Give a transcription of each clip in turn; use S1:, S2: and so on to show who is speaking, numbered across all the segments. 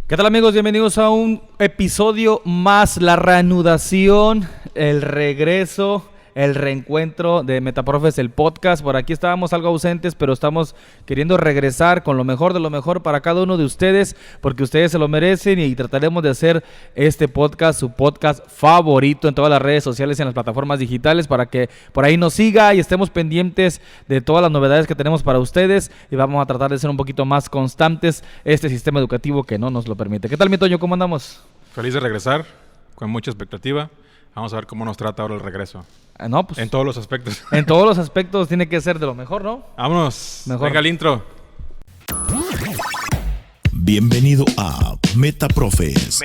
S1: ¿Qué tal, amigos? Bienvenidos a un episodio más, la reanudación, el regreso, el reencuentro de Metaprofes, el podcast. Por aquí estábamos algo ausentes, pero estamos queriendo regresar con lo mejor de lo mejor para cada uno de ustedes, porque ustedes se lo merecen y trataremos de hacer este podcast, su podcast favorito en todas las redes sociales y en las plataformas digitales, para que por ahí nos siga y estemos pendientes de todas las novedades que tenemos para ustedes, y vamos a tratar de ser un poquito más constantes este sistema educativo que no nos lo permite. ¿Qué tal, mi Toño? ¿Cómo andamos?
S2: Feliz de regresar, con mucha expectativa. Vamos a ver cómo nos trata ahora el regreso.
S1: No, pues,
S2: en todos los aspectos.
S1: En todos los aspectos tiene que ser de lo mejor, ¿no?
S2: Vámonos.
S1: Mejor.
S2: Venga el intro.
S3: Bienvenido a Metaprofes,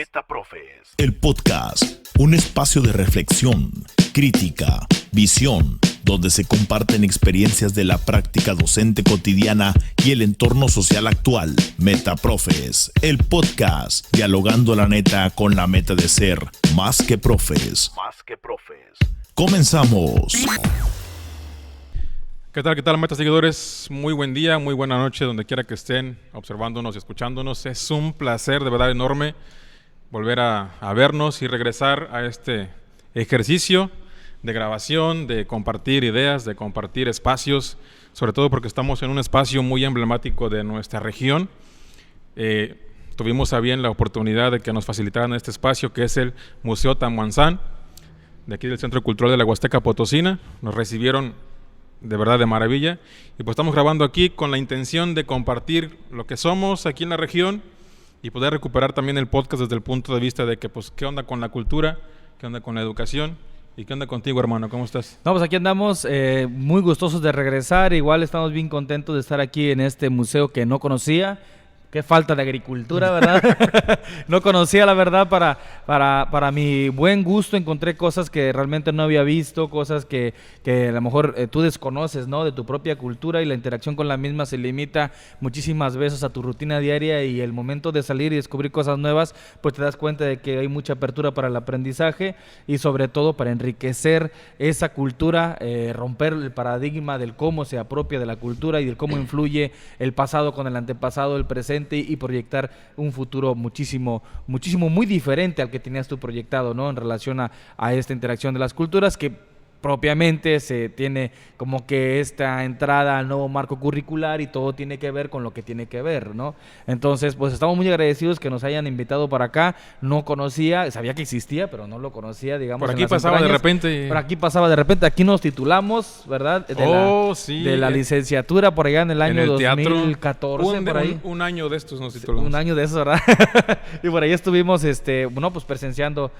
S3: el podcast, un espacio de reflexión, crítica, visión, donde se comparten experiencias de la práctica docente cotidiana y el entorno social actual. Metaprofes, el podcast, dialogando la neta con la meta de ser más que profes. Comenzamos.
S2: ¿Qué tal, meta seguidores? Muy buen día, muy buena noche, donde quiera que estén observándonos y escuchándonos. Es un placer de verdad enorme volver a vernos y regresar a este ejercicio de grabación, de compartir ideas, de compartir espacios, sobre todo porque estamos en un espacio muy emblemático de nuestra región. Tuvimos a bien la oportunidad de que nos facilitaran este espacio, que es el Museo Tamuanzán, de aquí del Centro Cultural de la Huasteca Potosina. Nos recibieron de verdad de maravilla, y pues estamos grabando aquí con la intención de compartir lo que somos aquí en la región y poder recuperar también el podcast desde el punto de vista de que pues qué onda con la cultura, qué onda con la educación. ¿Y qué onda contigo, hermano? ¿Cómo estás?
S1: No, pues aquí andamos muy gustosos de regresar. Igual estamos bien contentos de estar aquí en este museo que no conocía. Qué falta de agricultura, ¿verdad? No conocía, la verdad, para mi buen gusto. Encontré cosas que realmente no había visto, cosas que a lo mejor tú desconoces, ¿no? De tu propia cultura, y la interacción con la misma se limita muchísimas veces a tu rutina diaria, y el momento de salir y descubrir cosas nuevas, pues te das cuenta de que hay mucha apertura para el aprendizaje y sobre todo para enriquecer esa cultura, romper el paradigma del cómo se apropia de la cultura y del cómo influye el pasado con el antepasado, el presente, y proyectar un futuro muchísimo, muy diferente al que tenías tú proyectado, ¿no? En relación a esta interacción de las culturas, que propiamente se tiene como que esta entrada al nuevo marco curricular, y todo tiene que ver con lo que tiene que ver, ¿no? Entonces, pues estamos muy agradecidos que nos hayan invitado para acá. No conocía, sabía que existía, pero no lo conocía, digamos.
S2: Por aquí pasaba de repente.
S1: Por aquí pasaba de repente. Aquí nos titulamos, ¿verdad? De la licenciatura por allá en el año 2014, por ahí.
S2: Un año de estos nos titulamos.
S1: Un año de esos, ¿verdad? Y por ahí estuvimos, pues presenciando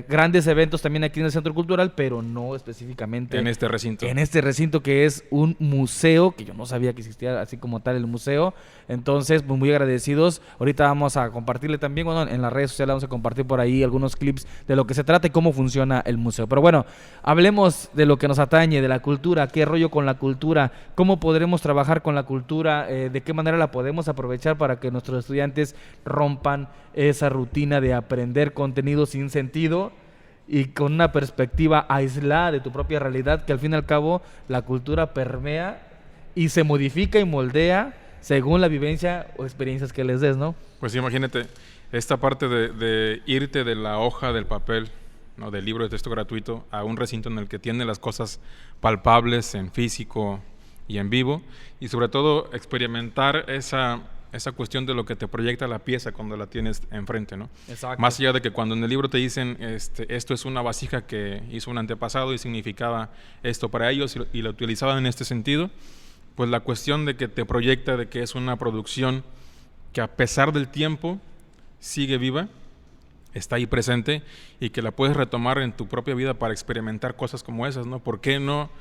S1: grandes eventos también aquí en el Centro Cultural, pero no específicamente
S2: en este recinto.
S1: En este recinto, que es un museo, que yo no sabía que existía así como tal el museo. Entonces, pues muy agradecidos. Ahorita vamos a compartirle también, bueno, en las redes sociales vamos a compartir por ahí algunos clips de lo que se trata y cómo funciona el museo. Pero bueno, hablemos de lo que nos atañe, de la cultura. ¿Qué rollo con la cultura? ¿Cómo podremos trabajar con la cultura? ¿De qué manera la podemos aprovechar para que nuestros estudiantes rompan esa rutina de aprender contenido sin sentido y con una perspectiva aislada de tu propia realidad, que al fin y al cabo la cultura permea y se modifica y moldea según la vivencia o experiencias que les des, ¿no?
S2: Pues imagínate, esta parte de irte de la hoja del papel, ¿no? Del libro de texto gratuito a un recinto en el que tiene las cosas palpables en físico y en vivo, y sobre todo experimentar esa cuestión de lo que te proyecta la pieza cuando la tienes enfrente, ¿no?
S1: Exacto.
S2: Más allá de que cuando en el libro te dicen esto es una vasija que hizo un antepasado y significaba esto para ellos y lo utilizaban en este sentido, pues la cuestión de que te proyecta de que es una producción que a pesar del tiempo sigue viva, está ahí presente, y que la puedes retomar en tu propia vida para experimentar cosas como esas, ¿no? ¿Por qué no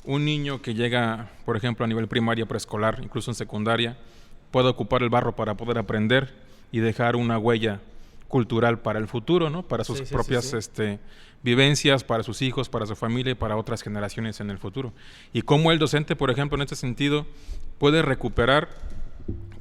S2: un niño que llega, por ejemplo, a nivel primaria, preescolar, incluso en secundaria, puede ocupar el barro para poder aprender y dejar una huella cultural para el futuro, ¿no? Para sus propias vivencias, para sus hijos, para su familia y para otras generaciones en el futuro? Y cómo el docente, por ejemplo, en este sentido, puede recuperar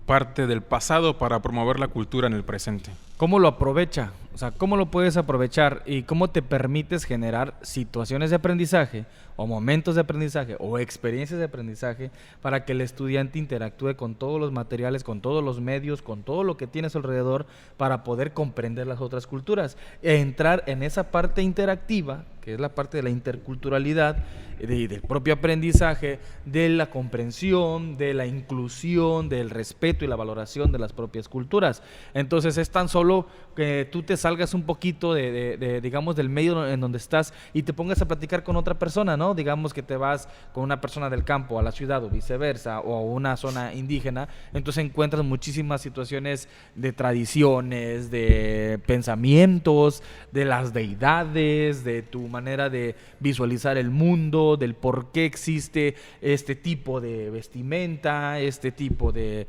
S2: parte del pasado para promover la cultura en el presente.
S1: ¿Cómo lo aprovecha? O sea, ¿cómo lo puedes aprovechar y cómo te permites generar situaciones de aprendizaje o momentos de aprendizaje o experiencias de aprendizaje para que el estudiante interactúe con todos los materiales, con todos los medios, con todo lo que tiene a su alrededor para poder comprender las otras culturas e entrar en esa parte interactiva, que es la parte de la interculturalidad, del propio aprendizaje, de la comprensión, de la inclusión, del respeto y la valoración de las propias culturas. Entonces es tan solo que tú te salgas un poquito digamos, del medio en donde estás y te pongas a platicar con otra persona, ¿no? Digamos que te vas con una persona del campo a la ciudad o viceversa, o a una zona indígena, entonces encuentras muchísimas situaciones de tradiciones, de pensamientos, de las deidades, de tu manera de visualizar el mundo, del por qué existe este tipo de vestimenta, este tipo de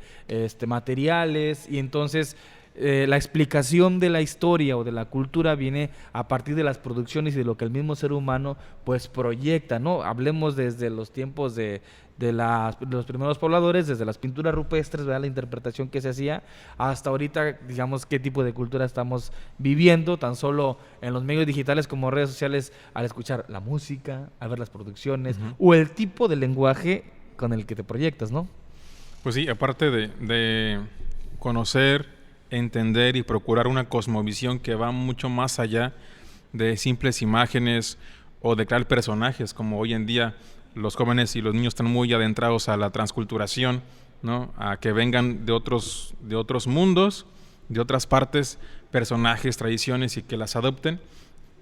S1: materiales, y entonces la explicación de la historia o de la cultura viene a partir de las producciones y de lo que el mismo ser humano pues proyecta, ¿no? Hablemos desde los tiempos de los primeros pobladores, desde las pinturas rupestres, ¿verdad? La interpretación que se hacía, hasta ahorita, digamos, qué tipo de cultura estamos viviendo, tan solo en los medios digitales como redes sociales, al escuchar la música, al ver las producciones, o el tipo de lenguaje con el que te proyectas, ¿no?
S2: Pues sí, aparte de conocer, entender y procurar una cosmovisión que va mucho más allá de simples imágenes o de crear personajes, como hoy en día los jóvenes y los niños están muy adentrados a la transculturación, ¿no? A que vengan de otros mundos, de otras partes, personajes, tradiciones, y que las adopten.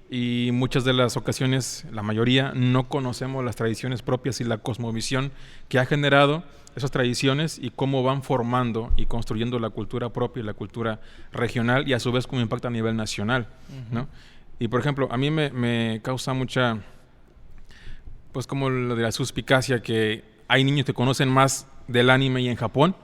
S2: Y muchas de las ocasiones, la mayoría, no conocemos las tradiciones propias y la cosmovisión que ha generado esas tradiciones y cómo van formando y construyendo la cultura propia y la cultura regional, y a su vez cómo impacta a nivel nacional, ¿no? Y por ejemplo, a mí me causa mucha, pues como lo de la suspicacia, que hay niños que conocen más del anime y en Japón,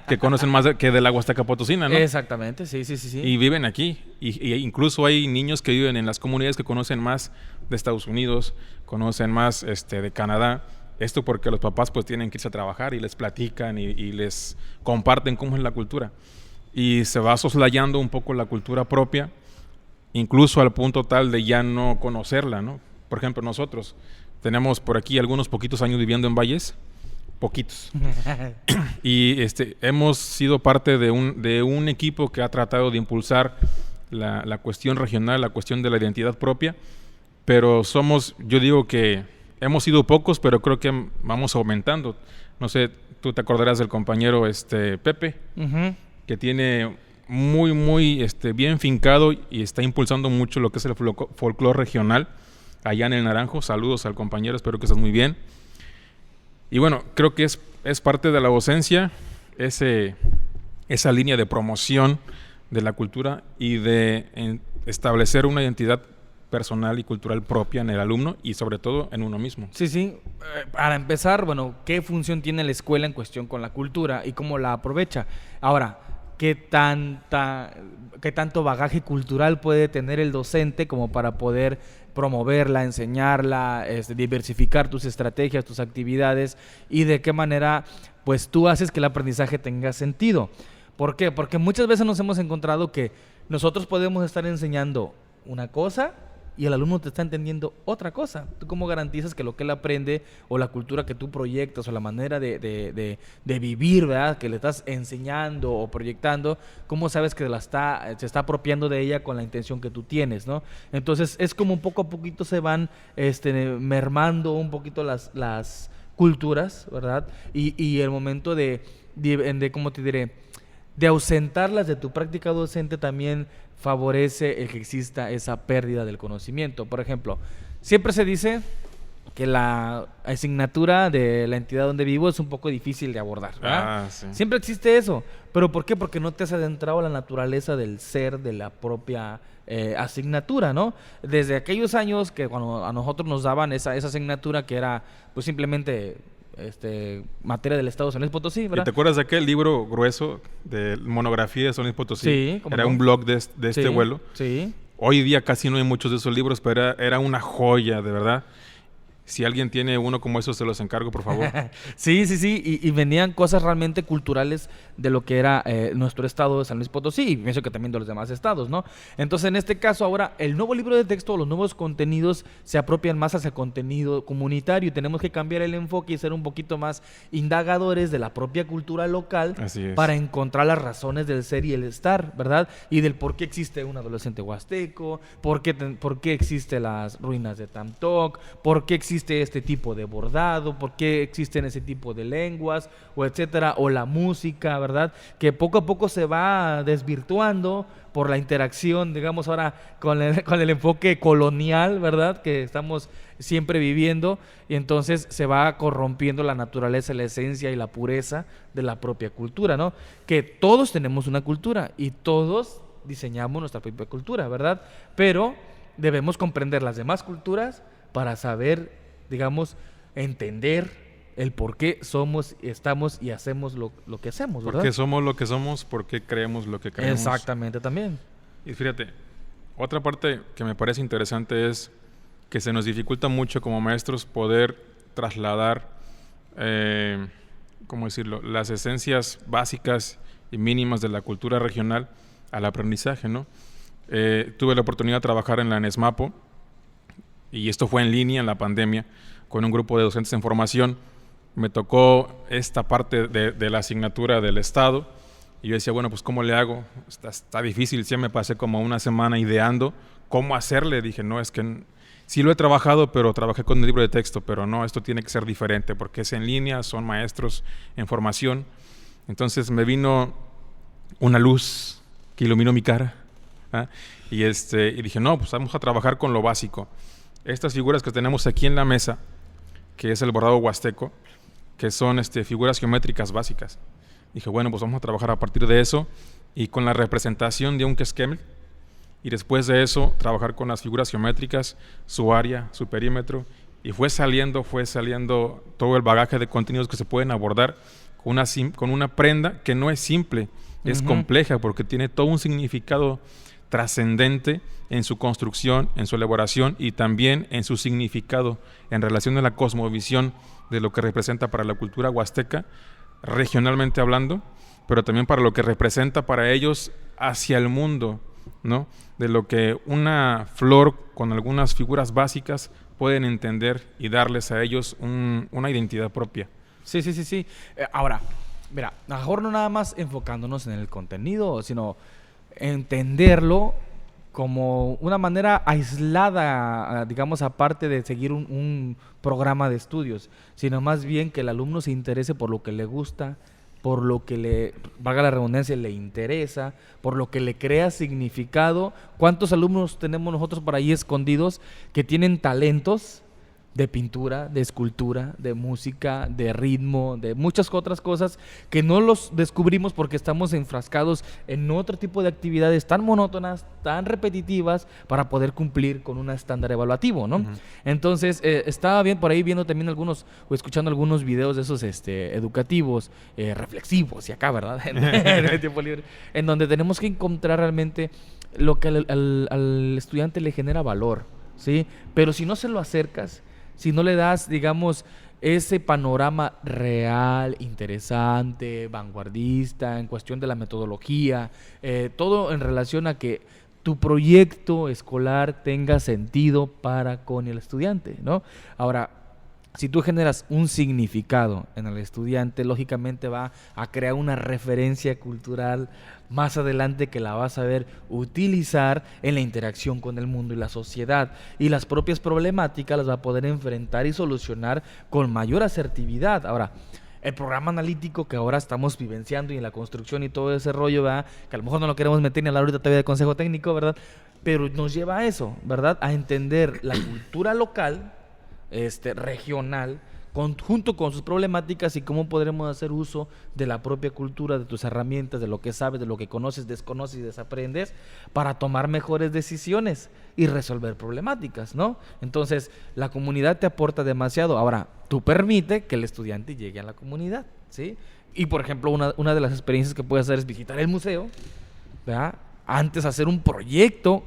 S2: que conocen más que de la Huasteca Potosina, ¿no?
S1: Exactamente, sí.
S2: Y viven aquí. Y incluso hay niños que viven en las comunidades que conocen más de Estados Unidos, conocen más de Canadá. Esto porque los papás pues tienen que irse a trabajar y les platican y les comparten cómo es la cultura. Y se va soslayando un poco la cultura propia, incluso al punto tal de ya no conocerla, ¿no? Por ejemplo, nosotros tenemos por aquí algunos poquitos años viviendo en Valles, poquitos. Y hemos sido parte de un equipo que ha tratado de impulsar la cuestión regional, la cuestión de la identidad propia, pero yo digo que hemos sido pocos, pero creo que vamos aumentando. No sé, tú te acordarás del compañero Pepe, que tiene muy bien fincado y está impulsando mucho lo que es el folclore regional allá en el Naranjo. Saludos al compañero, espero que estés muy bien. Y bueno, creo que es parte de la docencia esa línea de promoción de la cultura y de establecer una identidad personal y cultural propia en el alumno y sobre todo en uno mismo.
S1: Sí. Para empezar, bueno, ¿qué función tiene la escuela en cuestión con la cultura y cómo la aprovecha? Ahora, ¿qué tanto bagaje cultural puede tener el docente como para poder promoverla, enseñarla, diversificar tus estrategias, tus actividades, y de qué manera pues tú haces que el aprendizaje tenga sentido? ¿Por qué? Porque muchas veces nos hemos encontrado que nosotros podemos estar enseñando una cosa y el alumno te está entendiendo otra cosa. ¿Tú cómo garantizas que lo que él aprende o la cultura que tú proyectas o la manera de vivir, ¿verdad?, que le estás enseñando o proyectando, cómo sabes que se está apropiando de ella con la intención que tú tienes, ¿no? Entonces es como poco a poquito se van mermando un poquito las culturas, ¿verdad? Y el momento ¿cómo te diré?, de ausentarlas de tu práctica docente también favorece el que exista esa pérdida del conocimiento. Por ejemplo, siempre se dice que la asignatura de la entidad donde vivo es un poco difícil de abordar, ¿verdad?
S2: Sí.
S1: Siempre existe eso. ¿Pero por qué? Porque no te has adentrado a la naturaleza del ser de la propia asignatura, ¿no? Desde aquellos años que cuando a nosotros nos daban esa asignatura que era pues simplemente materia del estado de San Luis Potosí, ¿verdad?
S2: ¿Y te acuerdas de aquel libro grueso de monografía de San Luis Potosí?
S1: Sí, ¿cómo
S2: era
S1: no?
S2: Un blog de este vuelo.
S1: Sí.
S2: Hoy día casi no hay muchos de esos libros, pero era una joya, de verdad. Si alguien tiene uno como esos, se los encargo, por favor.
S1: Sí, y venían cosas realmente culturales de lo que era nuestro estado de San Luis Potosí, y pienso que también de los demás estados, ¿no? Entonces, en este caso, ahora, el nuevo libro de texto, los nuevos contenidos se apropian más hacia contenido comunitario, y tenemos que cambiar el enfoque y ser un poquito más indagadores de la propia cultura local para encontrar las razones del ser y el estar, ¿verdad? Y del por qué existe un adolescente huasteco, por qué existen las ruinas de Tamtoc, por qué existe este tipo de bordado, por qué existen ese tipo de lenguas, o etcétera, o la música, ¿verdad? Que poco a poco se va desvirtuando por la interacción, digamos ahora, con el enfoque colonial, ¿verdad? Que estamos siempre viviendo, y entonces se va corrompiendo la naturaleza, la esencia y la pureza de la propia cultura, ¿no? Que todos tenemos una cultura y todos diseñamos nuestra propia cultura, ¿verdad? Pero debemos comprender las demás culturas para saber, digamos, entender el por qué somos, estamos y hacemos lo que hacemos, ¿verdad?
S2: ¿Por qué somos lo que somos? ¿Por qué creemos lo que creemos?
S1: Exactamente, también.
S2: Y fíjate, otra parte que me parece interesante es que se nos dificulta mucho como maestros poder trasladar, ¿cómo decirlo?, las esencias básicas y mínimas de la cultura regional al aprendizaje, ¿no? Tuve la oportunidad de trabajar en la NESMAPO, y esto fue en línea en la pandemia, con un grupo de docentes en formación. Me tocó esta parte de la asignatura del Estado, y yo decía, bueno, pues ¿cómo le hago? Está difícil. Sí, me pasé como una semana ideando cómo hacerle. Dije, no, es que sí lo he trabajado, pero trabajé con el libro de texto, pero no, esto tiene que ser diferente, porque es en línea, son maestros en formación. Entonces me vino una luz que iluminó mi cara, ¿eh? Y dije, no, pues vamos a trabajar con lo básico. Estas figuras que tenemos aquí en la mesa, que es el bordado huasteco, que son figuras geométricas básicas. Dije, bueno, pues vamos a trabajar a partir de eso, y con la representación de un quesquemel, y después de eso trabajar con las figuras geométricas, su área, su perímetro, y fue saliendo todo el bagaje de contenidos que se pueden abordar con una prenda que no es simple, es compleja, porque tiene todo un significado trascendente en su construcción, en su elaboración, y también en su significado en relación a la cosmovisión de lo que representa para la cultura huasteca, regionalmente hablando, pero también para lo que representa para ellos hacia el mundo, ¿no? De lo que una flor con algunas figuras básicas pueden entender y darles a ellos una identidad propia.
S1: Sí. Ahora, mira, a lo mejor no nada más enfocándonos en el contenido, sino entenderlo como una manera aislada, digamos, aparte de seguir un programa de estudios, sino más bien que el alumno se interese por lo que le gusta, por lo que le, valga la redundancia, le interesa, por lo que le crea significado. ¿Cuántos alumnos tenemos nosotros por ahí escondidos que tienen talentos de pintura, de escultura, de música, de ritmo, de muchas otras cosas que no los descubrimos porque estamos enfrascados en otro tipo de actividades tan monótonas, tan repetitivas, para poder cumplir con un estándar evaluativo, ¿no? Entonces, estaba bien por ahí viendo también algunos, o escuchando algunos videos de esos educativos, reflexivos, y acá, ¿verdad? En el tiempo libre, en donde tenemos que encontrar realmente lo que al estudiante le genera valor, ¿sí? Pero si no se lo acercas, si no le das, digamos, ese panorama real, interesante, vanguardista, en cuestión de la metodología, todo en relación a que tu proyecto escolar tenga sentido para con el estudiante, ¿no? Ahora, si tú generas un significado en el estudiante, lógicamente va a crear una referencia cultural más adelante que la va a saber utilizar en la interacción con el mundo y la sociedad, y las propias problemáticas las va a poder enfrentar y solucionar con mayor asertividad. Ahora, el programa analítico que ahora estamos vivenciando y en la construcción y todo ese rollo, ¿verdad? Que a lo mejor no lo queremos meter ni a la ahorita todavía de consejo técnico, ¿verdad? Pero nos lleva a eso, ¿verdad? A entender la cultura local, regional, junto con sus problemáticas, y cómo podremos hacer uso de la propia cultura, de tus herramientas, de lo que sabes, de lo que conoces, desconoces y desaprendes, para tomar mejores decisiones y resolver problemáticas, ¿no? Entonces, la comunidad te aporta demasiado. Ahora, tú permite que el estudiante llegue a la comunidad, ¿sí? Y, por ejemplo, una de las experiencias que puedes hacer es visitar el museo, ¿verdad? antes hacer un proyecto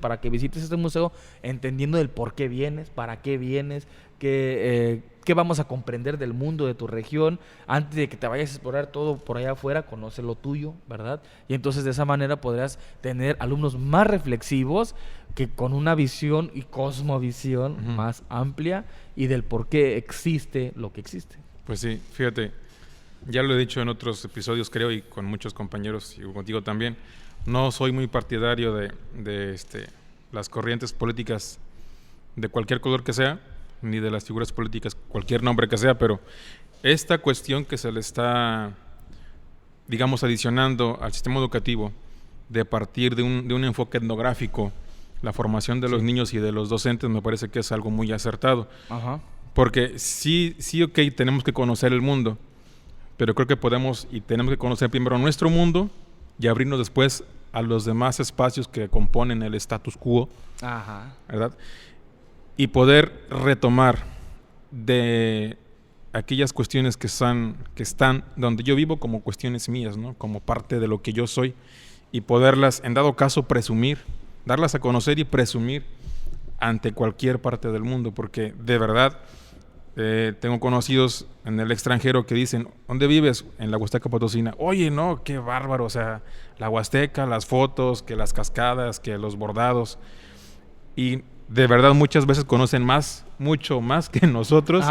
S1: para que visites este museo, entendiendo del por qué vienes, para qué vienes, qué vamos a comprender del mundo, de tu región. Antes de que te vayas a explorar todo por allá afuera, conoce lo tuyo, ¿verdad? Y entonces de esa manera podrás tener alumnos más reflexivos, que con una visión y cosmovisión más amplia, y del por qué existe lo que existe.
S2: Pues sí, fíjate, ya lo he dicho en otros episodios, creo, y con muchos compañeros y contigo también. No soy muy partidario de las corrientes políticas de cualquier color que sea, ni de las figuras políticas, cualquier nombre que sea, pero esta cuestión que se le está, digamos, adicionando al sistema educativo, de partir de un enfoque etnográfico, la formación de los niños y de los docentes, me parece que es algo muy acertado.
S1: Ajá.
S2: Porque sí, ok, tenemos que conocer el mundo, pero creo que podemos y tenemos que conocer primero nuestro mundo y abrirnos después a los demás espacios que componen el status quo,
S1: Ajá.
S2: ¿verdad? Y poder retomar de aquellas cuestiones que están donde yo vivo como cuestiones mías, ¿no? Como parte de lo que yo soy, y poderlas, en dado caso, presumir, darlas a conocer y presumir ante cualquier parte del mundo, porque de verdad tengo conocidos en el extranjero que dicen, ¿dónde vives? En la Huasteca Potosina. Oye, no, qué bárbaro, o sea, la Huasteca, las fotos, que las cascadas, que los bordados, y de verdad muchas veces conocen mucho más que nosotros,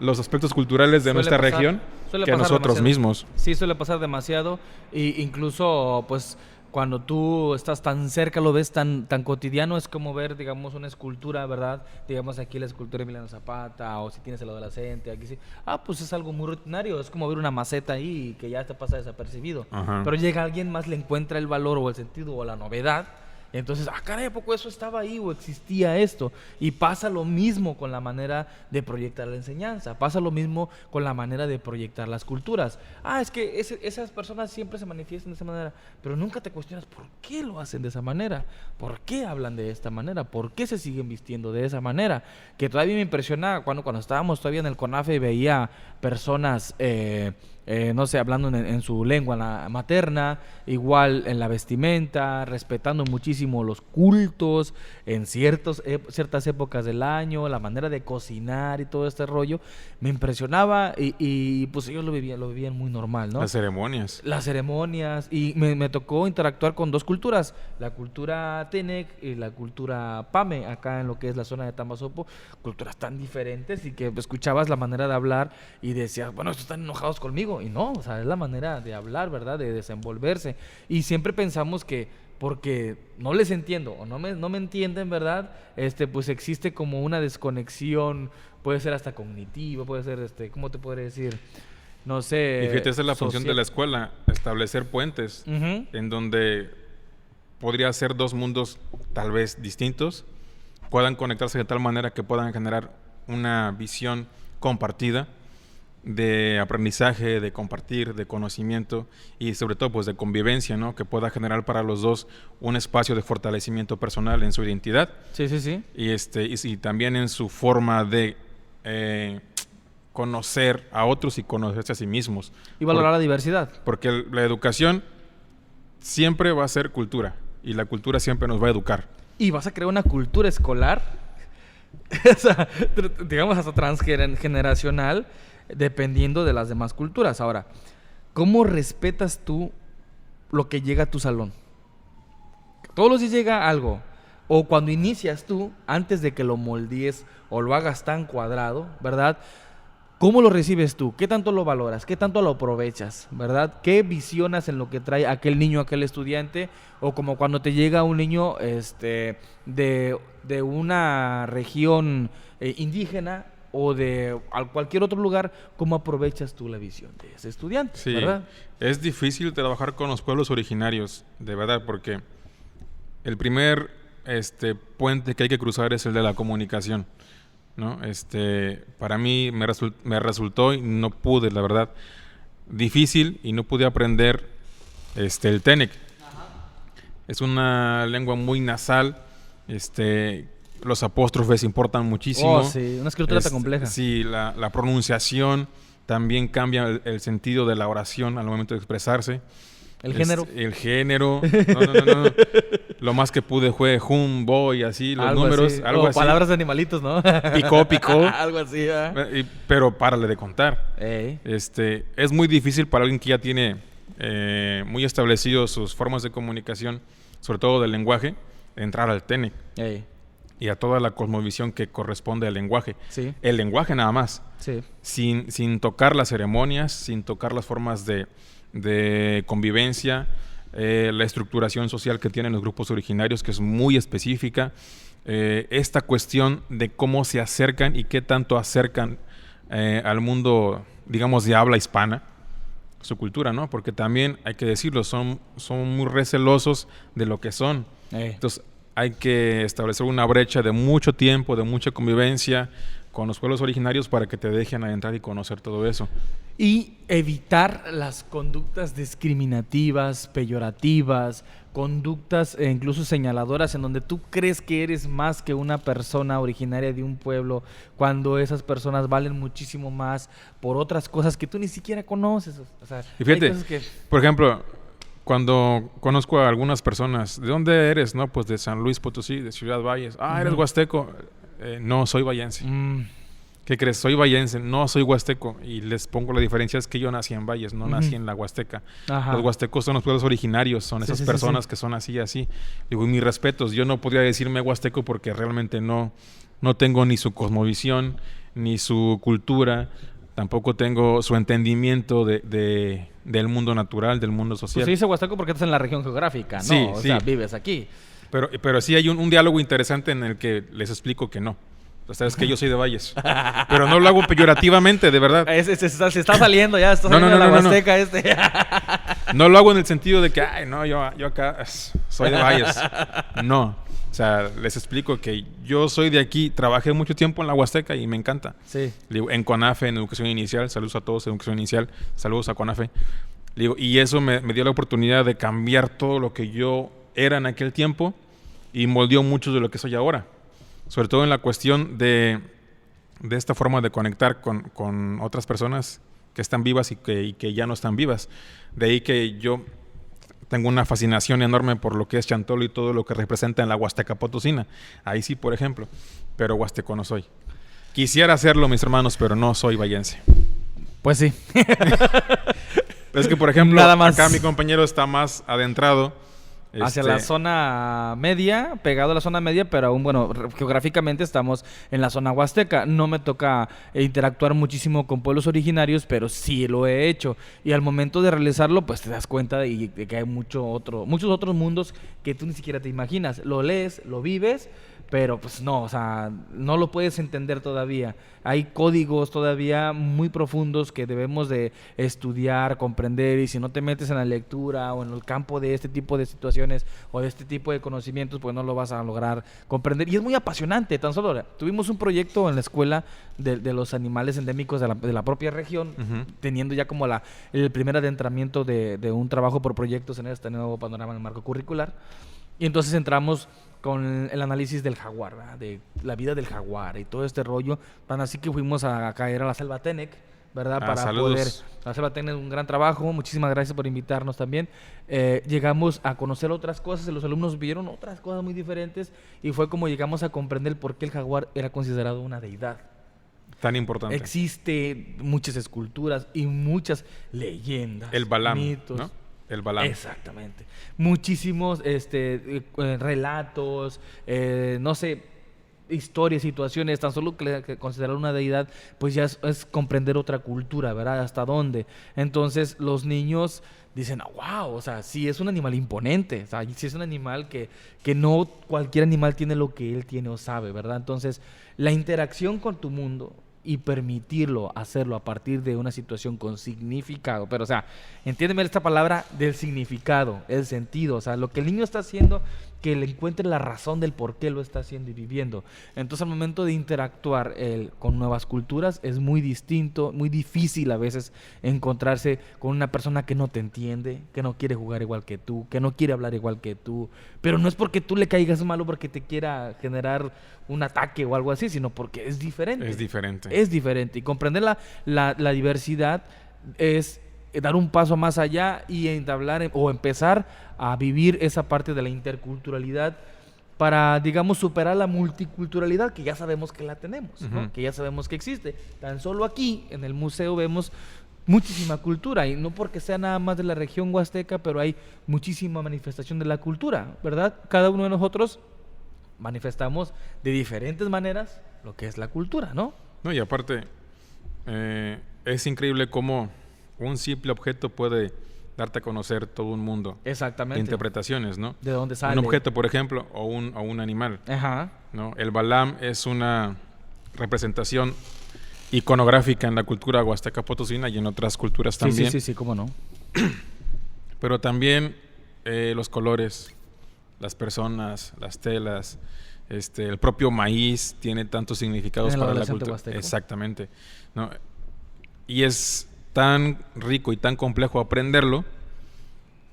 S2: los aspectos culturales de nuestra región que nosotros mismos.
S1: Sí, suele pasar demasiado, e incluso pues cuando tú estás tan cerca, lo ves tan cotidiano, es como ver, digamos, una escultura, ¿verdad? Digamos aquí la escultura de Emiliano Zapata, o si tienes el adolescente, aquí sí. Pues es algo muy rutinario, es como ver una maceta ahí que ya te pasa desapercibido. Ajá. Pero llega alguien más, le encuentra el valor o el sentido o la novedad. Entonces, caray, ¿a poco eso estaba ahí o existía esto? Y pasa lo mismo con la manera de proyectar la enseñanza, pasa lo mismo con la manera de proyectar las culturas. Es que esas personas siempre se manifiestan de esa manera, pero nunca te cuestionas por qué lo hacen de esa manera, por qué hablan de esta manera, por qué se siguen vistiendo de esa manera. Que todavía me impresiona cuando estábamos todavía en el CONAFE y veía personas no sé, hablando en su lengua materna, igual en la vestimenta, respetando muchísimo los cultos en ciertas épocas del año, la manera de cocinar y todo este rollo, me impresionaba y pues ellos lo vivían muy normal, ¿no?
S2: Las ceremonias,
S1: y me tocó interactuar con dos culturas, la cultura Tenec y la cultura Pame, acá en lo que es la zona de Tambazopo, culturas tan diferentes, y que escuchabas la manera de hablar y decías, bueno, estos están enojados conmigo. Y no, o sea, es la manera de hablar, ¿verdad? De desenvolverse. Y siempre pensamos que porque no les entiendo o no me entienden, ¿verdad? Pues existe como una desconexión, puede ser hasta cognitiva, puede ser, ¿cómo te podría decir? No sé.
S2: Y fíjate, esa es la función de la escuela, establecer puentes en donde podría ser dos mundos tal vez distintos, puedan conectarse de tal manera que puedan generar una visión compartida de aprendizaje, de compartir, de conocimiento y sobre todo pues de convivencia, ¿no? Que pueda generar para los dos un espacio de fortalecimiento personal en su identidad.
S1: Sí.
S2: Y también en su forma de conocer a otros y conocerse a sí mismos.
S1: Y valorar la diversidad.
S2: Porque la educación siempre va a ser cultura y la cultura siempre nos va a educar.
S1: Y vas a crear una cultura escolar, o sea, digamos hasta transgeneracional, dependiendo de las demás culturas. Ahora, ¿cómo respetas tú lo que llega a tu salón? Todos los días llega algo. O cuando inicias tú, antes de que lo moldees o lo hagas tan cuadrado, ¿verdad? ¿Cómo lo recibes tú? ¿Qué tanto lo valoras? ¿Qué tanto lo aprovechas? ¿Verdad? ¿Qué visionas en lo que trae aquel niño, aquel estudiante? O como cuando te llega un niño de una región indígena o de cualquier otro lugar, ¿cómo aprovechas tú la visión de ese estudiante?
S2: Sí,
S1: ¿verdad?
S2: Es difícil trabajar con los pueblos originarios, de verdad, porque el primer puente que hay que cruzar es el de la comunicación, ¿no? Para mí me resultó, y no pude, la verdad, difícil, y no pude aprender el Tenec. Ajá. Es una lengua muy nasal, los apóstrofes importan muchísimo.
S1: Sí, una escritura tan compleja.
S2: Sí, la pronunciación también cambia el sentido de la oración al momento de expresarse.
S1: El género.
S2: El género. No. Lo más que pude fue hum, boy, así, los
S1: Algo
S2: números,
S1: así.
S2: algo
S1: O
S2: así.
S1: palabras de animalitos, ¿no?
S2: Picó.
S1: Algo así, ¿eh?
S2: Pero párale de contar.
S1: Ey.
S2: Es muy difícil para alguien que ya tiene muy establecido sus formas de comunicación, sobre todo del lenguaje, entrar al TENEC
S1: Ey.
S2: y a toda la cosmovisión que corresponde al lenguaje.
S1: Sí.
S2: El lenguaje nada más.
S1: Sí.
S2: Sin tocar las ceremonias, sin tocar las formas de convivencia, la estructuración social que tienen los grupos originarios, que es muy específica, esta cuestión de cómo se acercan y qué tanto acercan al mundo, digamos, de habla hispana, su cultura, ¿no? Porque también, hay que decirlo, son muy recelosos de lo que son. Entonces, hay que establecer una brecha de mucho tiempo, de mucha convivencia con los pueblos originarios para que te dejen adentrar y conocer todo eso.
S1: Y evitar las conductas discriminativas, peyorativas, conductas incluso señaladoras en donde tú crees que eres más que una persona originaria de un pueblo, cuando esas personas valen muchísimo más por otras cosas que tú ni siquiera conoces. O sea,
S2: y fíjate,
S1: hay cosas que...
S2: por ejemplo, cuando conozco a algunas personas, ¿de dónde eres? No, pues de San Luis Potosí, de Ciudad Valles. ¿Eres huasteco? No, soy vallense. ¿Qué crees? Soy vallense, no soy huasteco. Y les pongo la diferencia, es que yo nací en Valles, no nací en la Huasteca.
S1: Ajá.
S2: Los huastecos son los pueblos originarios, son esas personas que son así. Digo, mis respetos, yo no podría decirme huasteco porque realmente no tengo ni su cosmovisión, ni su cultura, tampoco tengo su entendimiento del mundo natural, del mundo social.
S1: Pues se dice huasteco porque estás en la región geográfica, ¿no?
S2: Sí,
S1: o
S2: sí.
S1: sea, vives aquí.
S2: Pero sí hay un diálogo interesante en el que les explico que no. O sea, es que yo soy de Valles. Pero no lo hago peyorativamente, de verdad.
S1: Se está saliendo ya, está saliendo de la Huasteca
S2: No lo hago en el sentido de que, yo acá soy de Valles. No. O sea, les explico que yo soy de aquí, trabajé mucho tiempo en la Huasteca y me encanta.
S1: Sí.
S2: En CONAFE, en Educación Inicial, saludos a todos en Educación Inicial, saludos a CONAFE. Y eso me dio la oportunidad de cambiar todo lo que yo era en aquel tiempo y moldeó mucho de lo que soy ahora. Sobre todo en la cuestión de esta forma de conectar con otras personas que están vivas y que ya no están vivas. De ahí que yo tengo una fascinación enorme por lo que es Chantolo y todo lo que representa en la Huasteca Potosina. Ahí sí, por ejemplo. Pero huasteco no soy. Quisiera hacerlo, mis hermanos, pero no soy vallense.
S1: Pues sí.
S2: Es que, por ejemplo,
S1: nada más.
S2: Acá mi compañero está más adentrado.
S1: Hacia la zona media, pegado a la zona media, pero aún, bueno, geográficamente estamos en la zona huasteca. No me toca interactuar muchísimo con pueblos originarios, pero sí lo he hecho. Y al momento de realizarlo, pues te das cuenta de que hay muchos otros mundos que tú ni siquiera te imaginas. Lo lees, lo vives, pero pues no, o sea, no lo puedes entender todavía. Hay códigos todavía muy profundos que debemos de estudiar, comprender, y si no te metes en la lectura o en el campo de este tipo de situaciones o de este tipo de conocimientos, pues no lo vas a lograr comprender. Y es muy apasionante, tan solo tuvimos un proyecto en la escuela de los animales endémicos de la propia región, teniendo ya como el primer adentramiento de un trabajo por proyectos en este nuevo panorama en el marco curricular. Y entonces entramos con el análisis del jaguar, ¿verdad? De la vida del jaguar y todo este rollo. Tan así que fuimos a caer a la Selva TENEC, ¿verdad? Para
S2: saludos.
S1: poder... La Selva TENEC es un gran trabajo. Muchísimas gracias por invitarnos también. Llegamos a conocer otras cosas y los alumnos vieron otras cosas muy diferentes y fue como llegamos a comprender por qué el jaguar era considerado una deidad.
S2: Tan importante.
S1: Existe muchas esculturas y muchas leyendas,
S2: El Balam,
S1: mitos,
S2: ¿no? El Balam.
S1: Exactamente. Muchísimos relatos, no sé, historias, situaciones, tan solo que considerar una deidad, pues ya es comprender otra cultura, ¿verdad? ¿Hasta dónde? Entonces los niños dicen, wow, o sea, sí es un animal imponente, o sea, sí es un animal que no cualquier animal tiene lo que él tiene o sabe, ¿verdad? Entonces la interacción con tu mundo y permitirlo hacerlo a partir de una situación con significado, pero o sea, entiéndeme esta palabra del significado, el sentido, o sea, lo que el niño está haciendo, que le encuentre la razón del por qué lo está haciendo y viviendo. Entonces al momento de interactuar con nuevas culturas es muy distinto, muy difícil a veces encontrarse con una persona que no te entiende, que no quiere jugar igual que tú, que no quiere hablar igual que tú, pero no es porque tú le caigas mal o porque te quiera generar un ataque o algo así, sino porque es diferente.
S2: Es diferente.
S1: Es diferente. Y comprender la diversidad es dar un paso más allá y entablar o empezar a vivir esa parte de la interculturalidad para, digamos, superar la multiculturalidad que ya sabemos que la tenemos, ¿no? Que ya sabemos que existe. Tan solo aquí, en el museo, vemos muchísima cultura, y no porque sea nada más de la región huasteca, pero hay muchísima manifestación de la cultura, ¿verdad? Cada uno de nosotros manifestamos de diferentes maneras lo que es la cultura, ¿no?
S2: No, y aparte, es increíble cómo un simple objeto puede darte a conocer todo un mundo
S1: Exactamente.
S2: de interpretaciones, ¿no?
S1: ¿De dónde sale?
S2: Un objeto, por ejemplo, o un animal.
S1: Ajá.
S2: ¿No? El balam es una representación iconográfica en la cultura huasteca potosina y en otras culturas también.
S1: Sí, cómo no.
S2: Pero también los colores, las personas, las telas, el propio maíz tiene tantos significados para la cultura.
S1: Huasteco.
S2: Exactamente, ¿no? Y es tan rico y tan complejo aprenderlo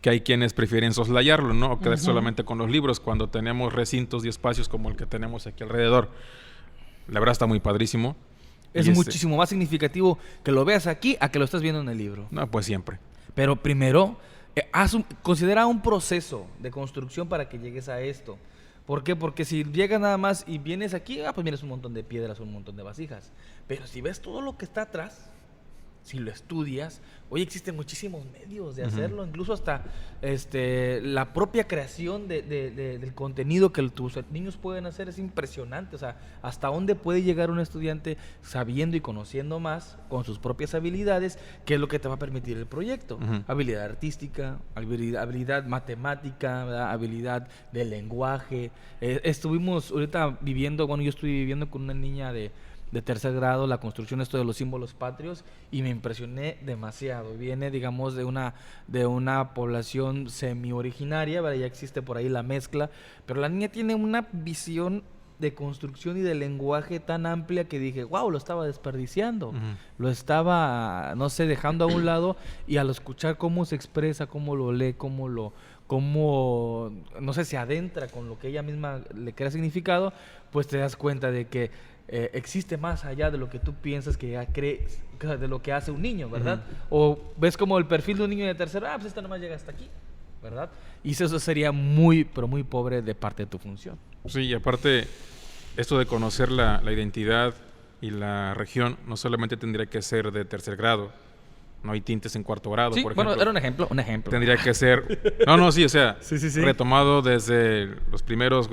S2: que hay quienes prefieren soslayarlo, ¿no? O quedarse solamente con los libros cuando tenemos recintos y espacios como el que tenemos aquí alrededor. La verdad está muy padrísimo.
S1: Es
S2: Y
S1: muchísimo más significativo que lo veas aquí a que lo estés viendo en el libro.
S2: No, pues siempre.
S1: Pero primero, considera un proceso de construcción para que llegues a esto. ¿Por qué? Porque si llegas nada más y vienes aquí, pues vienes un montón de piedras, un montón de vasijas. Pero si ves todo lo que está atrás, si lo estudias, hoy existen muchísimos medios de hacerlo, incluso hasta la propia creación del contenido que tus niños pueden hacer es impresionante. O sea, hasta dónde puede llegar un estudiante sabiendo y conociendo más con sus propias habilidades, qué es lo que te va a permitir el proyecto. Habilidad artística, habilidad matemática, ¿verdad? Habilidad de lenguaje. Estuvimos ahorita yo estoy viviendo con una niña de tercer grado la construcción de los símbolos patrios y me impresioné demasiado. Viene, digamos, de una población semi-originaria, ¿verdad? Ya existe por ahí la mezcla, pero la niña tiene una visión de construcción y de lenguaje tan amplia que dije, wow, lo estaba desperdiciando, lo estaba, no sé, dejando a un lado, y al escuchar cómo se expresa, cómo lo lee, cómo, no sé, se adentra con lo que ella misma le crea significado, pues te das cuenta de que existe más allá de lo que tú piensas que ya crees, de lo que hace un niño, ¿verdad? O ves como el perfil de un niño de tercero, pues esto nomás llega hasta aquí, ¿verdad? Y eso sería muy, pero muy pobre de parte de tu función.
S2: Sí, y aparte, esto de conocer la identidad y la región no solamente tendría que ser de tercer grado. No hay tintes en cuarto grado,
S1: sí,
S2: por ejemplo.
S1: Bueno, era un ejemplo.
S2: Tendría que ser... sí, o sea,
S1: sí.
S2: retomado desde los primeros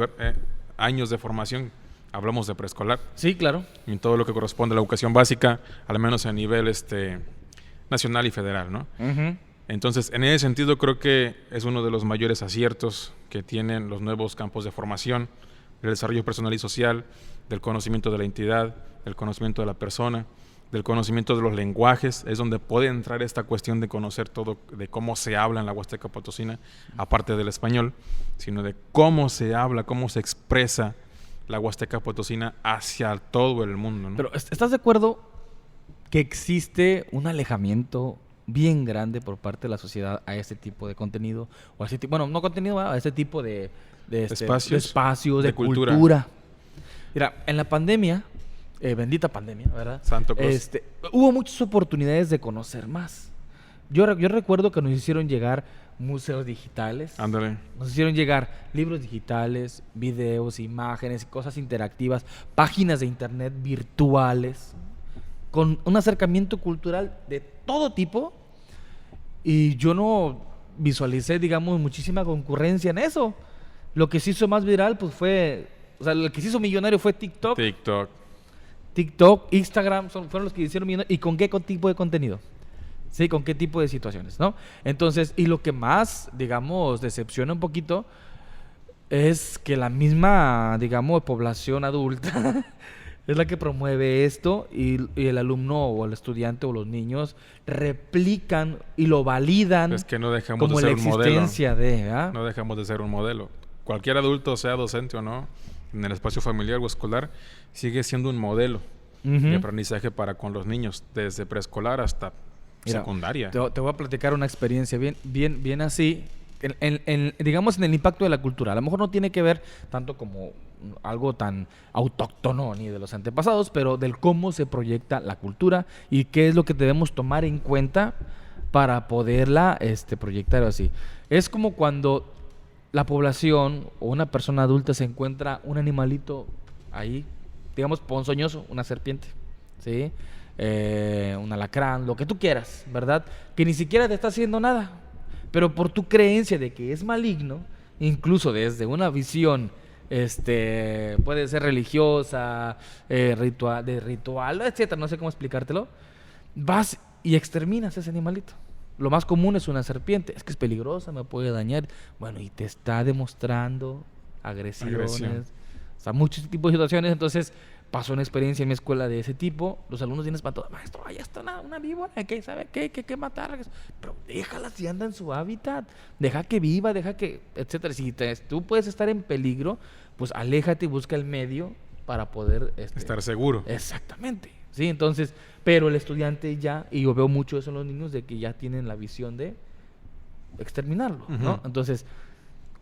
S2: años de formación. Hablamos de preescolar.
S1: Sí, claro.
S2: Y en todo lo que corresponde a la educación básica, al menos a nivel nacional y federal, ¿no? Entonces, en ese sentido, creo que es uno de los mayores aciertos que tienen los nuevos campos de formación, del desarrollo personal y social, del conocimiento de la entidad, del conocimiento de la persona, del conocimiento de los lenguajes. Es donde puede entrar esta cuestión de conocer todo, de cómo se habla en la Huasteca Potosina, aparte del español, sino de cómo se habla, cómo se expresa la Huasteca Potosina hacia todo el mundo, ¿no?
S1: Pero ¿estás de acuerdo que existe un alejamiento bien grande por parte de la sociedad a este tipo de contenido? O a este tipo, bueno, no contenido, a este tipo de espacios, de cultura. Mira, en la pandemia, bendita pandemia, ¿verdad?
S2: Santo Claus.
S1: Hubo muchas oportunidades de conocer más. Yo recuerdo que nos hicieron llegar museos digitales.
S2: Ándale.
S1: Nos hicieron llegar libros digitales, videos, imágenes, cosas interactivas, páginas de internet virtuales, con un acercamiento cultural de todo tipo. Y yo no visualicé, digamos, muchísima concurrencia en eso. Lo que se hizo más viral, pues lo que se hizo millonario fue TikTok, Instagram, fueron los que hicieron millonario. ¿Y con qué tipo de contenido? Sí, con qué tipo de situaciones, ¿no? Entonces, y lo que más, digamos, decepciona un poquito es que la misma, digamos, población adulta es la que promueve esto, y el alumno o el estudiante o los niños replican y lo validan.
S2: Es que no dejamos
S1: como
S2: de ser
S1: la
S2: un modelo.
S1: existencia de,
S2: No dejamos de ser un modelo. Cualquier adulto, sea docente o no, en el espacio familiar o escolar, sigue siendo un modelo de aprendizaje para con los niños, desde preescolar hasta secundaria.
S1: Te voy a platicar una experiencia bien así, digamos, en el impacto de la cultura. A lo mejor no tiene que ver tanto como algo tan autóctono ni de los antepasados, pero del cómo se proyecta la cultura y qué es lo que debemos tomar en cuenta para poderla proyectar así. Es como cuando la población o una persona adulta se encuentra un animalito ahí, digamos ponzoñoso, una serpiente, ¿sí? Un alacrán, lo que tú quieras, ¿verdad? Que ni siquiera te está haciendo nada, pero por tu creencia de que es maligno, incluso desde una visión puede ser religiosa, ritual, etcétera, no sé cómo explicártelo, vas y exterminas ese animalito. Lo más común es una serpiente, es que es peligrosa, me puede dañar. Bueno, y te está demostrando agresión. O sea, muchos tipos de situaciones. Entonces, pasó una experiencia en mi escuela de ese tipo. Los alumnos vienen espantados. Maestro, allá está una víbora, ¿qué sabe qué? ¿Qué matar? Pero déjala si anda en su hábitat. Deja que viva, deja que, etcétera. Si tú puedes estar en peligro, pues aléjate y busca el medio para poder
S2: estar seguro.
S1: Exactamente. Sí, entonces, pero el estudiante ya, y yo veo mucho eso en los niños, de que ya tienen la visión de exterminarlo, ¿no? Entonces,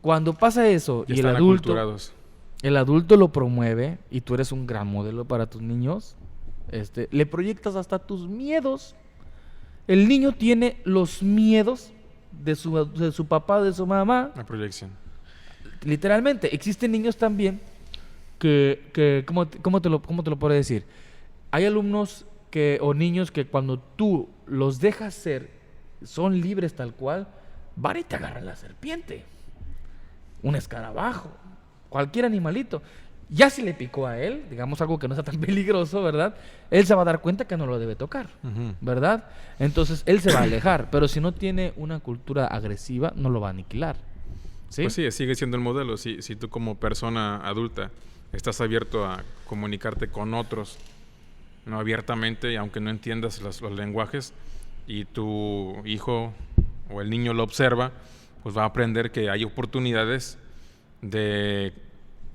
S1: cuando pasa eso
S2: ya
S1: y el adulto lo promueve y tú eres un gran modelo para tus niños, le proyectas hasta tus miedos. El niño tiene los miedos de su papá, de su mamá.
S2: La proyección.
S1: Literalmente, existen niños también que ¿cómo te lo puedo decir? Hay alumnos o niños que cuando tú los dejas ser, son libres tal cual, van y te agarran la serpiente, un escarabajo, cualquier animalito. Ya si le picó a él, digamos algo que no está tan peligroso, ¿verdad? Él se va a dar cuenta que no lo debe tocar, ¿verdad? Entonces él se va a alejar, pero si no tiene una cultura agresiva, no lo va a aniquilar. ¿Sí?
S2: Pues sí, sigue siendo el modelo. Si tú como persona adulta estás abierto a comunicarte con otros, no abiertamente, y aunque no entiendas los lenguajes, y tu hijo o el niño lo observa, pues va a aprender que hay oportunidades de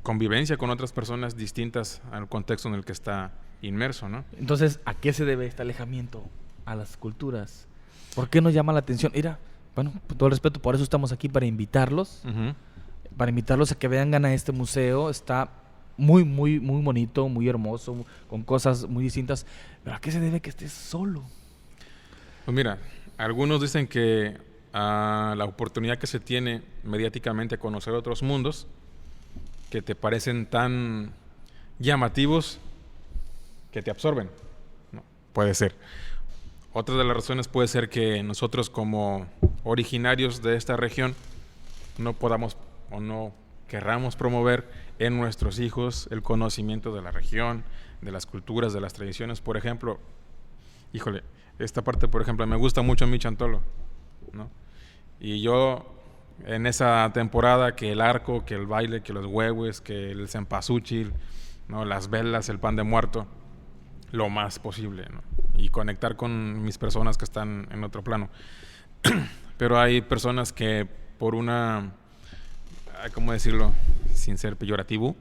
S2: convivencia con otras personas distintas al contexto en el que está inmerso, ¿no?
S1: Entonces, ¿a qué se debe este alejamiento? A las culturas. ¿Por qué nos llama la atención? Mira, bueno, con todo el respeto, por eso estamos aquí, para invitarlos, para invitarlos a que vengan a este museo. Está muy, muy, muy bonito, muy hermoso, con cosas muy distintas. ¿Pero a qué se debe que estés solo?
S2: Pues mira, algunos dicen que la oportunidad que se tiene mediáticamente a conocer otros mundos, que te parecen tan llamativos que te absorben. No, puede ser. Otra de las razones puede ser que nosotros, como originarios de esta región, no podamos o no querramos promover en nuestros hijos el conocimiento de la región, de las culturas, de las tradiciones. Por ejemplo, híjole, esta parte, por ejemplo, me gusta mucho a mí Chantolo, ¿no? Y yo, en esa temporada, que el arco, que el baile, que los huevos, que el cempasúchil, ¿no? Las velas, el pan de muerto, lo más posible, ¿no? Y conectar con mis personas que están en otro plano. Pero hay personas que por una, ¿cómo decirlo?, sin ser peyorativo,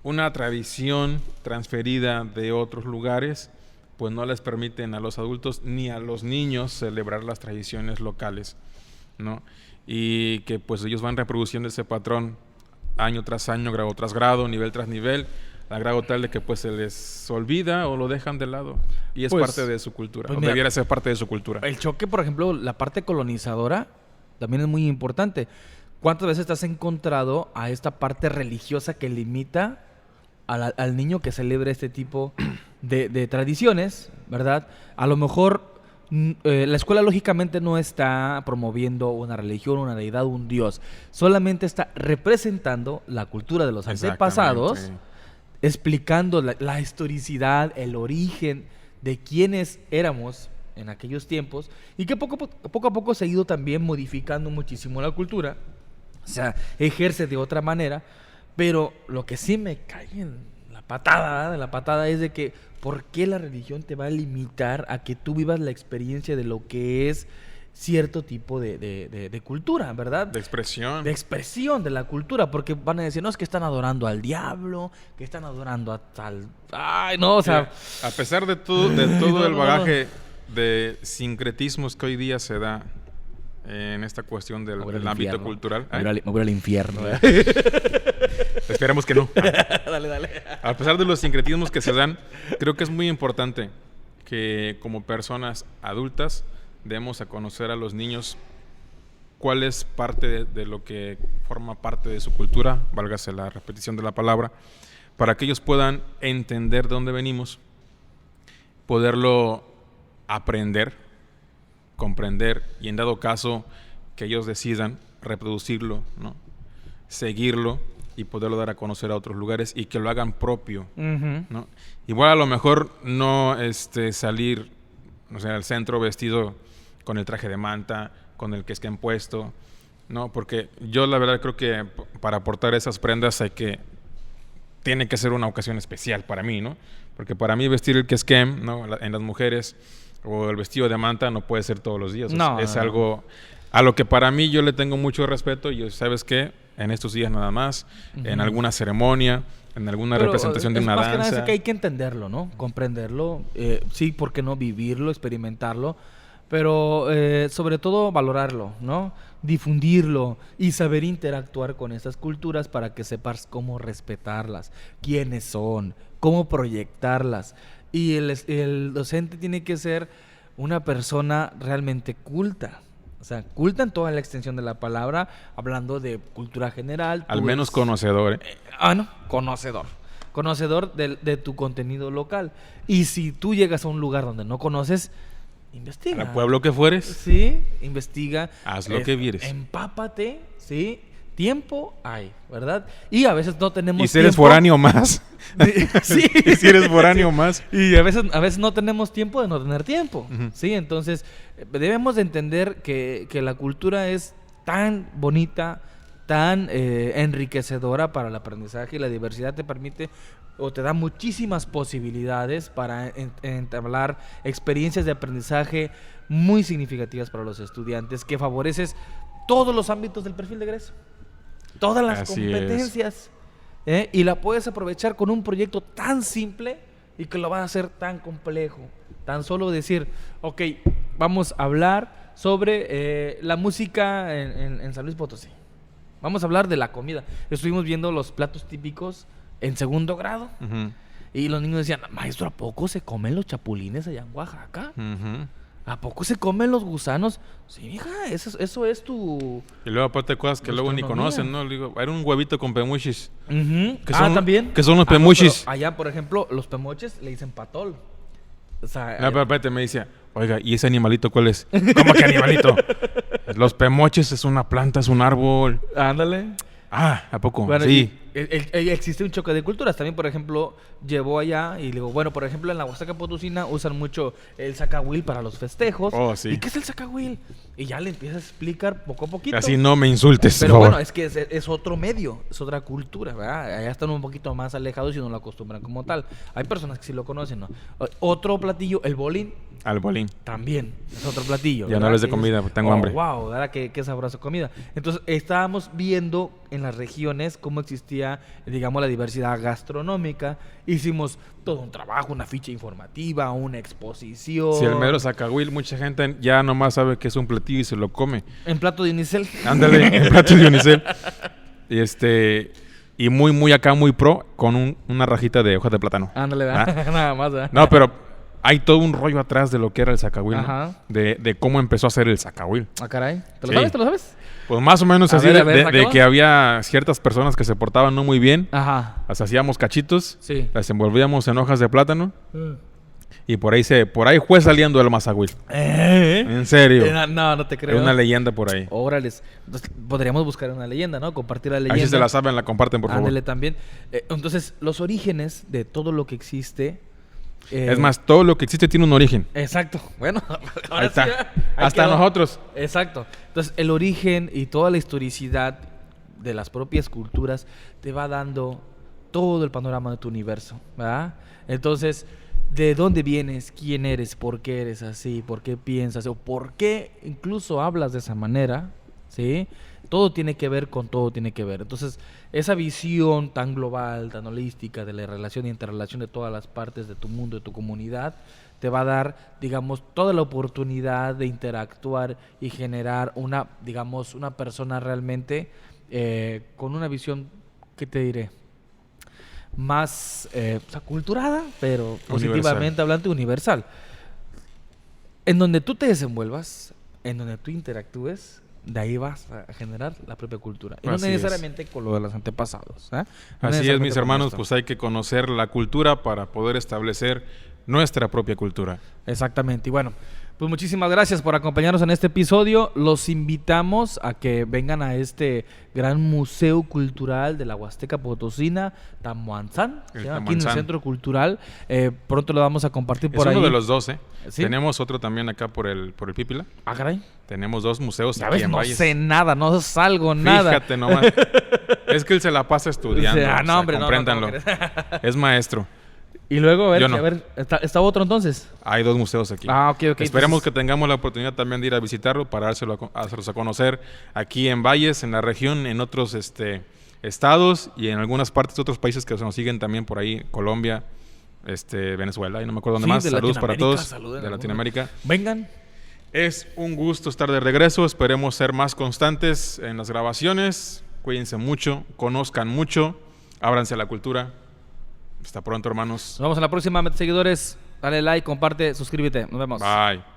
S2: una tradición transferida de otros lugares, pues no les permiten a los adultos ni a los niños celebrar las tradiciones locales, ¿no? Y que pues ellos van reproduciendo ese patrón año tras año, grado tras grado, nivel tras nivel, a grado tal de que pues se les olvida o lo dejan de lado. Y es pues, parte de su cultura, pues, o debiera ser parte de su cultura.
S1: El choque, por ejemplo, la parte colonizadora también es muy importante. ¿Cuántas veces te has encontrado a esta parte religiosa que limita al niño que celebre este tipo de tradiciones, ¿verdad? A lo mejor la escuela lógicamente no está promoviendo una religión, una deidad, un dios. Solamente está representando la cultura de los antepasados, explicando la historicidad, el origen de quiénes éramos en aquellos tiempos, y que poco a poco se ha ido también modificando muchísimo la cultura. O sea, ejerce de otra manera, pero lo que sí me cae en la patada es de que ¿por qué la religión te va a limitar a que tú vivas la experiencia de lo que es cierto tipo de cultura, ¿verdad?
S2: De expresión.
S1: De expresión de la cultura, porque van a decir, no, es que están adorando al diablo, que están adorando a tal... Ay, no, o sea...
S2: A pesar de todo el bagaje de sincretismos que hoy día se da en esta cuestión del ámbito cultural.
S1: Me voy al infierno.
S2: Esperemos que no.
S1: Dale.
S2: A pesar de los sincretismos que se dan, creo que es muy importante que como personas adultas demos a conocer a los niños cuál es parte de lo que forma parte de su cultura, válgase la repetición de la palabra, para que ellos puedan entender de dónde venimos, poderlo aprender, comprender y en dado caso que ellos decidan reproducirlo, ¿no? Seguirlo y poderlo dar a conocer a otros lugares y que lo hagan propio, ¿no? Igual a lo mejor no salir, no sé, al centro vestido con el traje de manta, con el quesquén puesto, ¿no? Porque yo la verdad creo que para portar esas prendas tiene que ser una ocasión especial para mí, ¿no? Porque para mí vestir el quesquén, ¿no? En las mujeres o el vestido de manta no puede ser todos los días.
S1: No,
S2: es algo a lo que para mí yo le tengo mucho respeto y ¿sabes qué? En estos días nada más, en alguna ceremonia, en alguna representación de una
S1: más que
S2: danza.
S1: nada es que hay que entenderlo, ¿no? Comprenderlo, sí, ¿por qué no vivirlo, experimentarlo? Pero sobre todo valorarlo, ¿no? Difundirlo y saber interactuar con esas culturas para que sepas cómo respetarlas, quiénes son, cómo proyectarlas. Y el docente tiene que ser una persona realmente culta. O sea, culta en toda la extensión de la palabra, hablando de cultura general.
S2: Al menos conocedor.
S1: No, conocedor. Conocedor de tu contenido local. Y si tú llegas a un lugar donde no conoces, investiga.
S2: Al pueblo que fueres.
S1: Sí, investiga.
S2: Haz lo que vieres.
S1: Empápate, ¿sí? Tiempo hay, ¿verdad? Y a veces no tenemos tiempo.
S2: Y si eres foráneo más.
S1: Sí.
S2: Y si eres foráneo más.
S1: Y a veces no tenemos tiempo de no tener tiempo,
S2: Uh-huh.
S1: ¿sí? Entonces, debemos de entender que la cultura es tan bonita, tan enriquecedora para el aprendizaje y la diversidad te permite o te da muchísimas posibilidades para entablar experiencias de aprendizaje muy significativas para los estudiantes que favoreces todos los ámbitos del perfil de egreso, todas las
S2: Así
S1: competencias, y la puedes aprovechar con un proyecto tan simple y que lo va a hacer tan complejo. Tan solo decir, ok, vamos a hablar sobre la música en San Luis Potosí. Vamos a hablar de la comida. Estuvimos viendo los platos típicos en segundo grado.
S2: Uh-huh.
S1: Y los niños decían, maestro, ¿a poco se comen los chapulines allá en Oaxaca?
S2: Uh-huh.
S1: ¿A poco se comen los gusanos? Sí, mija, eso es tu...
S2: Y luego aparte cosas que luego ni
S1: gastronomía.
S2: conocen, ¿no? Le digo, era un huevito con pemuchis.
S1: Uh-huh.
S2: ¿Qué son,
S1: ¿también?
S2: ¿Qué son los
S1: No,
S2: pemuchis?
S1: pero allá, por ejemplo, los pemoches le dicen patol. O sea,
S2: Pero espérate, me dice, oiga, ¿y ese animalito cuál es? ¿Cómo que animalito? Los pemoches es una planta, es un árbol.
S1: ándale.
S2: Ah, ¿a poco?
S1: Bueno,
S2: Sí.
S1: existe un choque de culturas. También, por ejemplo, llevó allá y le digo, bueno, por ejemplo, en la Huasteca Potosina usan mucho el zacahuil para los festejos.
S2: Oh, sí.
S1: ¿Y qué es el zacahuil? Y ya le empieza a explicar poco a poquito.
S2: Así no me insultes,
S1: Pero
S2: por favor.
S1: bueno, es que es otro medio, es otra cultura, ¿verdad? Allá están un poquito más alejados y no lo acostumbran como tal. Hay personas que sí lo conocen, ¿no? Otro platillo, el bolín,
S2: Al bolín.
S1: también es otro platillo.
S2: Ya no
S1: ¿verdad?
S2: hables de
S1: Que
S2: comida, tengo hambre.
S1: Wow, ¿verdad? Qué sabrosa comida. Entonces, estábamos viendo en las regiones cómo existía, digamos, la diversidad gastronómica. Hicimos todo un trabajo, una ficha informativa, una exposición.
S2: Si el mero zacahuil, mucha gente ya nomás sabe que es un platillo y se lo come.
S1: En plato de unicel.
S2: Ándale, en plato de unicel. Y muy acá, muy pro, con una rajita de hojas de plátano.
S1: Ándale, ¿verdad? Nada más, ¿verdad?
S2: No, pero hay todo un rollo atrás de lo que era el zacahuil, ¿no?
S1: Ajá.
S2: De cómo empezó a ser el zacahuil.
S1: Ah, caray. ¿Te lo
S2: Sí.
S1: sabes? ¿Te lo sabes?
S2: Pues más o menos
S1: A
S2: así,
S1: ver,
S2: de
S1: sácalo.
S2: que había ciertas personas que se portaban no muy bien.
S1: Ajá.
S2: Las hacíamos cachitos,
S1: Sí.
S2: las envolvíamos en hojas de plátano y por ahí fue saliendo el mazahuil. En serio.
S1: No te creo.
S2: Hay una leyenda por ahí.
S1: Órales. Entonces, podríamos buscar una leyenda, ¿no? Compartir la leyenda.
S2: Ahí si se la saben, la comparten, por favor.
S1: Ándele también. Entonces, los orígenes de todo lo que existe...
S2: Es más, todo lo que existe tiene un origen.
S1: Exacto. Bueno, ahora
S2: Ahí está.
S1: sí, ahí
S2: Hasta
S1: quedó.
S2: nosotros.
S1: Exacto. Entonces, el origen y toda la historicidad de las propias culturas te va dando todo el panorama de tu universo, ¿verdad? Entonces, ¿de dónde vienes? ¿Quién eres? ¿Por qué eres así? ¿Por qué piensas? ¿O por qué incluso hablas de esa manera? ¿Sí? Todo tiene que ver con todo tiene que ver. Entonces, esa visión tan global, tan holística de la relación y interrelación de todas las partes de tu mundo, de tu comunidad, te va a dar, digamos, toda la oportunidad de interactuar y generar una, digamos, una persona realmente con una visión, ¿qué te diré? Más culturada, pero positivamente hablando, universal. En donde tú te desenvuelvas, en donde tú interactúes, de ahí vas a generar la propia cultura. Y no
S2: Así es.
S1: necesariamente con lo de los antepasados. No
S2: Así es,
S1: necesariamente
S2: mis
S1: con
S2: hermanos,
S1: esto.
S2: pues hay que conocer la cultura para poder establecer nuestra propia cultura.
S1: Exactamente. Y bueno, pues muchísimas gracias por acompañarnos en este episodio. Los invitamos a que vengan a este gran museo cultural de la Huasteca Potosina, Tamuanzán,
S2: El
S1: se llama, aquí en el
S2: Tamuanzán.
S1: Centro Cultural. Pronto lo vamos a compartir
S2: Es
S1: por ahí.
S2: uno de los dos, ¿eh?
S1: ¿Sí?
S2: Tenemos otro también acá por el Pípila.
S1: Ah, caray.
S2: Tenemos 2 museos
S1: Ya
S2: aquí
S1: ves,
S2: en
S1: no
S2: Valles.
S1: sé nada, no salgo nada.
S2: Fíjate nomás. Es que él se la pasa estudiando.
S1: O sea, no, hombre, no,
S2: compréndanlo.
S1: ¿cómo crees?
S2: Es maestro.
S1: Y luego, a ver,
S2: Yo no.
S1: ¿está otro entonces?
S2: Hay 2 museos aquí.
S1: Ah, ok.
S2: Esperemos
S1: Entonces,
S2: que tengamos la oportunidad también de ir a visitarlo para dárselos a conocer aquí en Valles, en la región, en otros estados y en algunas partes de otros países que se nos siguen también por ahí, Colombia, Venezuela, y no me acuerdo dónde
S1: Sí,
S2: más.
S1: de
S2: Saludos para
S1: Latinoamérica,
S2: todos
S1: saluden
S2: de
S1: a
S2: Latinoamérica.
S1: vengan.
S2: Es un gusto estar de regreso. Esperemos ser más constantes en las grabaciones. Cuídense mucho, conozcan mucho, ábranse a la cultura. Hasta pronto, hermanos.
S1: Nos vemos en la próxima, seguidores. Dale like, comparte, suscríbete. Nos vemos.
S2: Bye.